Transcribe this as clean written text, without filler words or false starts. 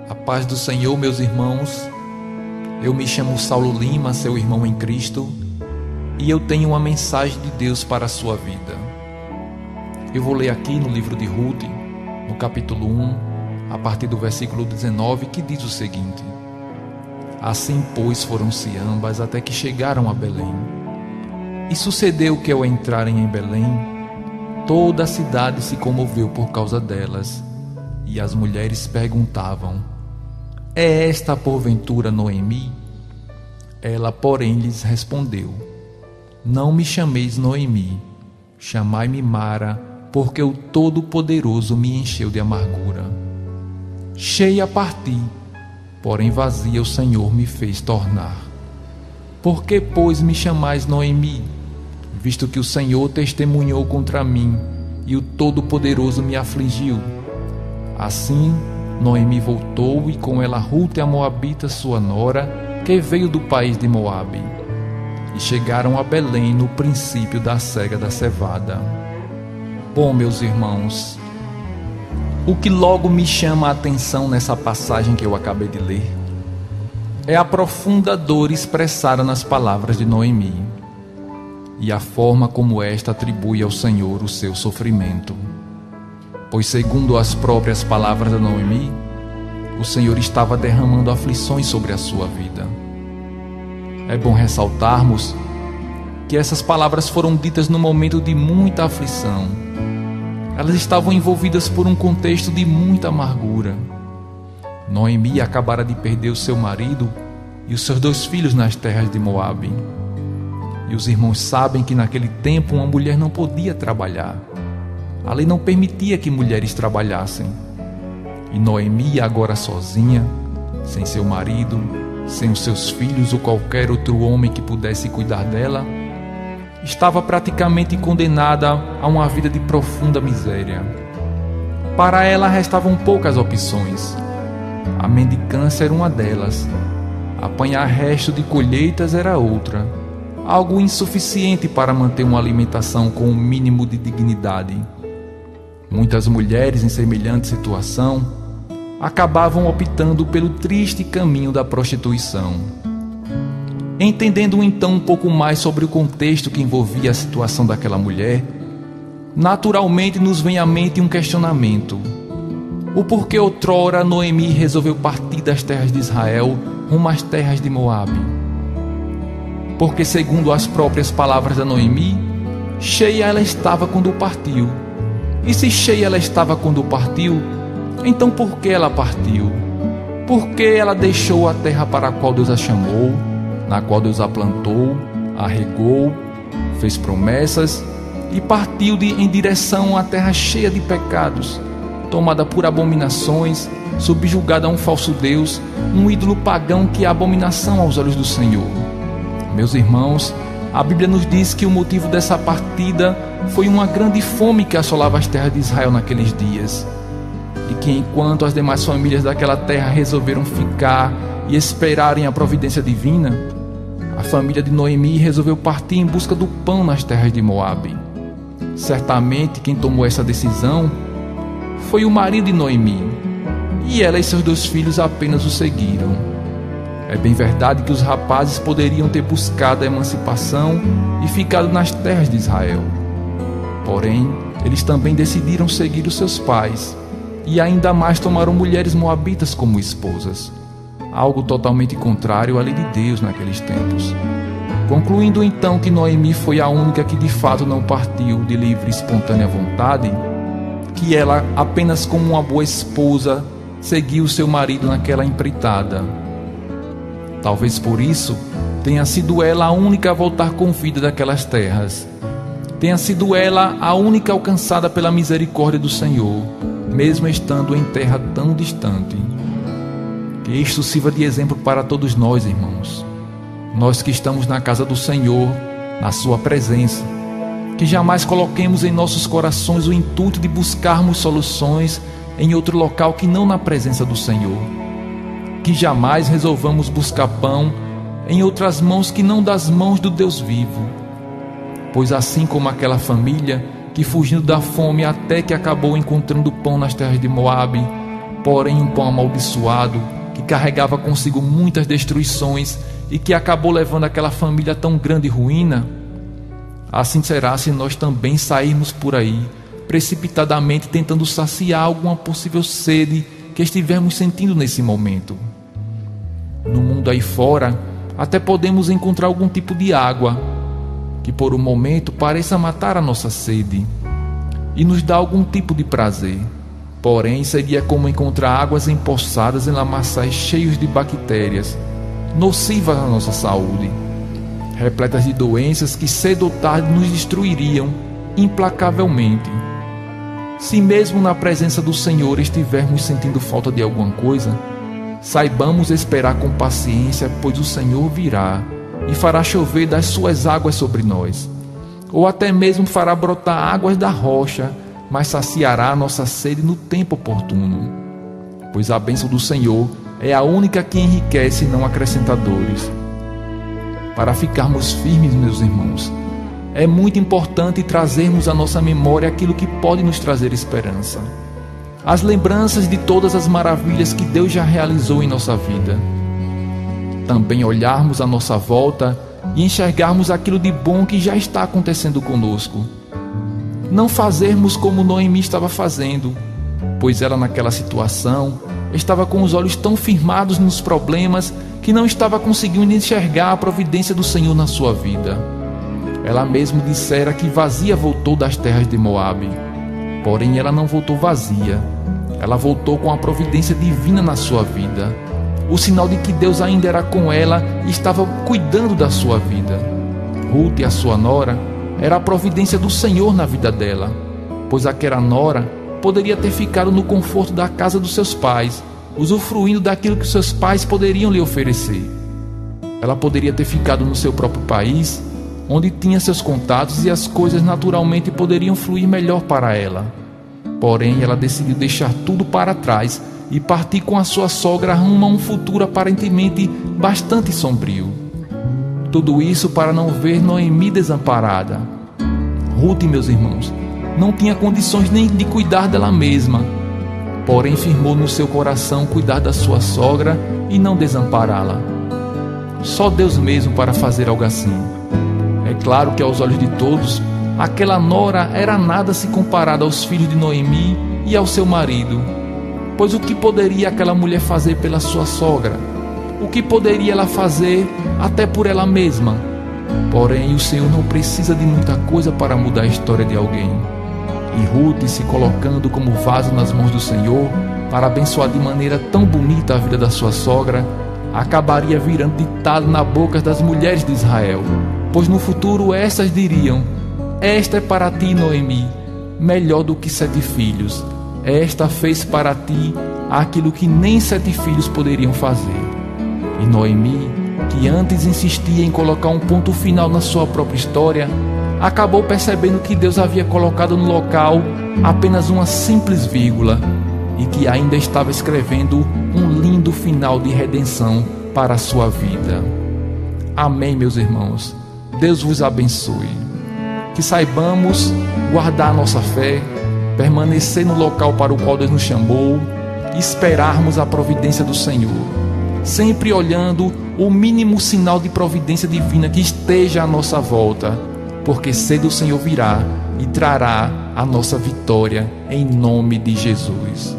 A paz do Senhor, meus irmãos. Eu me chamo Saulo Lima, seu irmão em Cristo, e eu tenho uma mensagem de Deus para a sua vida. Eu vou ler aqui no livro de Ruth, no capítulo 1, a partir do versículo 19, que diz o seguinte: Assim, pois, foram-se ambas até que chegaram a Belém. E sucedeu que, ao entrarem em Belém, toda a cidade se comoveu por causa delas, e as mulheres perguntavam: É esta porventura Noemi? Ela, porém, lhes respondeu: Não me chameis Noemi, chamai-me Mara, porque o Todo-Poderoso me encheu de amargura. Cheia parti, porém vazia o Senhor me fez tornar. Por que, pois, me chamais Noemi, visto que o Senhor testemunhou contra mim e o Todo-Poderoso me afligiu? Assim, Noemi voltou, e com ela Ruth a Moabita, sua nora, que veio do país de Moabe. E chegaram a Belém no princípio da cega da cevada. Bom, meus irmãos, o que logo me chama a atenção nessa passagem que eu acabei de ler é a profunda dor expressada nas palavras de Noemi e a forma como esta atribui ao Senhor o seu sofrimento. Pois, segundo as próprias palavras de Noemi, o Senhor estava derramando aflições sobre a sua vida. É bom ressaltarmos que essas palavras foram ditas no momento de muita aflição. Elas estavam envolvidas por um contexto de muita amargura. Noemi acabara de perder o seu marido e os seus 2 filhos nas terras de Moabe. E os irmãos sabem que naquele tempo uma mulher não podia trabalhar. A lei não permitia que mulheres trabalhassem. E Noemi, agora sozinha, sem seu marido, sem os seus filhos ou qualquer outro homem que pudesse cuidar dela, estava praticamente condenada a uma vida de profunda miséria. Para ela restavam poucas opções. A mendicância era uma delas. Apanhar resto de colheitas era outra. Algo insuficiente para manter uma alimentação com um mínimo de dignidade. Muitas mulheres em semelhante situação acabavam optando pelo triste caminho da prostituição. Entendendo então um pouco mais sobre o contexto que envolvia a situação daquela mulher, naturalmente nos vem à mente um questionamento: o porquê outrora Noemi resolveu partir das terras de Israel rumo às terras de Moabe? Porque, segundo as próprias palavras da Noemi, cheia ela estava quando partiu. E se cheia ela estava quando partiu, então por que ela partiu? Por que ela deixou a terra para a qual Deus a chamou, na qual Deus a plantou, a regou, fez promessas e partiu em direção à terra cheia de pecados, tomada por abominações, subjugada a um falso Deus, um ídolo pagão que é abominação aos olhos do Senhor? Meus irmãos, a Bíblia nos diz que o motivo dessa partida foi uma grande fome que assolava as terras de Israel naqueles dias. E que enquanto as demais famílias daquela terra resolveram ficar e esperarem a providência divina, a família de Noemi resolveu partir em busca do pão nas terras de Moabe. Certamente quem tomou essa decisão foi o marido de Noemi, e ela e seus 2 filhos apenas o seguiram. É bem verdade que os rapazes poderiam ter buscado a emancipação e ficado nas terras de Israel. Porém, eles também decidiram seguir os seus pais e ainda mais tomaram mulheres moabitas como esposas, algo totalmente contrário à lei de Deus naqueles tempos. Concluindo então que Noemi foi a única que de fato não partiu de livre e espontânea vontade, que ela, apenas como uma boa esposa, seguiu seu marido naquela empreitada. Talvez por isso tenha sido ela a única a voltar com vida daquelas terras. Tenha sido ela a única alcançada pela misericórdia do Senhor, mesmo estando em terra tão distante. Que isto sirva de exemplo para todos nós, irmãos. Nós que estamos na casa do Senhor, na sua presença, que jamais coloquemos em nossos corações o intuito de buscarmos soluções em outro local que não na presença do Senhor. Que jamais resolvamos buscar pão em outras mãos que não das mãos do Deus vivo. Pois assim como aquela família que fugindo da fome até que acabou encontrando pão nas terras de Moabe, porém um pão amaldiçoado que carregava consigo muitas destruições e que acabou levando aquela família a tão grande ruína? Assim será se nós também sairmos por aí precipitadamente tentando saciar alguma possível sede que estivermos sentindo nesse momento. No mundo aí fora, até podemos encontrar algum tipo de água que por um momento pareça matar a nossa sede e nos dá algum tipo de prazer. Porém, seria como encontrar águas empoçadas em lamaçais cheios de bactérias, nocivas à nossa saúde, repletas de doenças que cedo ou tarde nos destruiriam implacavelmente. Se mesmo na presença do Senhor estivermos sentindo falta de alguma coisa, saibamos esperar com paciência, pois o Senhor virá e fará chover das suas águas sobre nós, ou até mesmo fará brotar águas da rocha, mas saciará a nossa sede no tempo oportuno, pois a bênção do Senhor é a única que enriquece e não acrescenta dores. Para ficarmos firmes, meus irmãos, é muito importante trazermos à nossa memória aquilo que pode nos trazer esperança, as lembranças de todas as maravilhas que Deus já realizou em nossa vida. Também olharmos à nossa volta e enxergarmos aquilo de bom que já está acontecendo conosco. Não fazermos como Noemi estava fazendo, pois ela naquela situação estava com os olhos tão firmados nos problemas que não estava conseguindo enxergar a providência do Senhor na sua vida. Ela mesma dissera que vazia voltou das terras de Moabe, porém ela não voltou vazia, ela voltou com a providência divina na sua vida, o sinal de que Deus ainda era com ela e estava cuidando da sua vida. Ruth, a sua nora, era a providência do Senhor na vida dela, pois aquela nora poderia ter ficado no conforto da casa dos seus pais, usufruindo daquilo que seus pais poderiam lhe oferecer. Ela poderia ter ficado no seu próprio país, onde tinha seus contatos e as coisas naturalmente poderiam fluir melhor para ela. Porém, ela decidiu deixar tudo para trás e partir com a sua sogra rumo a um futuro aparentemente bastante sombrio. Tudo isso para não ver Noemi desamparada. Ruth, meus irmãos, não tinha condições nem de cuidar dela mesma, porém firmou no seu coração cuidar da sua sogra e não desampará-la. Só Deus mesmo para fazer algo assim. É claro que aos olhos de todos, aquela nora era nada se comparada aos filhos de Noemi e ao seu marido, pois o que poderia aquela mulher fazer pela sua sogra? O que poderia ela fazer até por ela mesma? Porém, o Senhor não precisa de muita coisa para mudar a história de alguém. E Ruth, se colocando como vaso nas mãos do Senhor para abençoar de maneira tão bonita a vida da sua sogra, acabaria virando ditado na boca das mulheres de Israel, pois no futuro essas diriam: esta é para ti, Noemi, melhor do que 7 filhos. Esta fez para ti aquilo que nem 7 filhos poderiam fazer. E Noemi, que antes insistia em colocar um ponto final na sua própria história, acabou percebendo que Deus havia colocado no local apenas uma simples vírgula e que ainda estava escrevendo um lindo final de redenção para a sua vida. Amém, meus irmãos. Deus vos abençoe. Que saibamos guardar a nossa fé, permanecer no local para o qual Deus nos chamou e esperarmos a providência do Senhor, sempre olhando o mínimo sinal de providência divina que esteja à nossa volta, porque cedo o Senhor virá e trará a nossa vitória em nome de Jesus.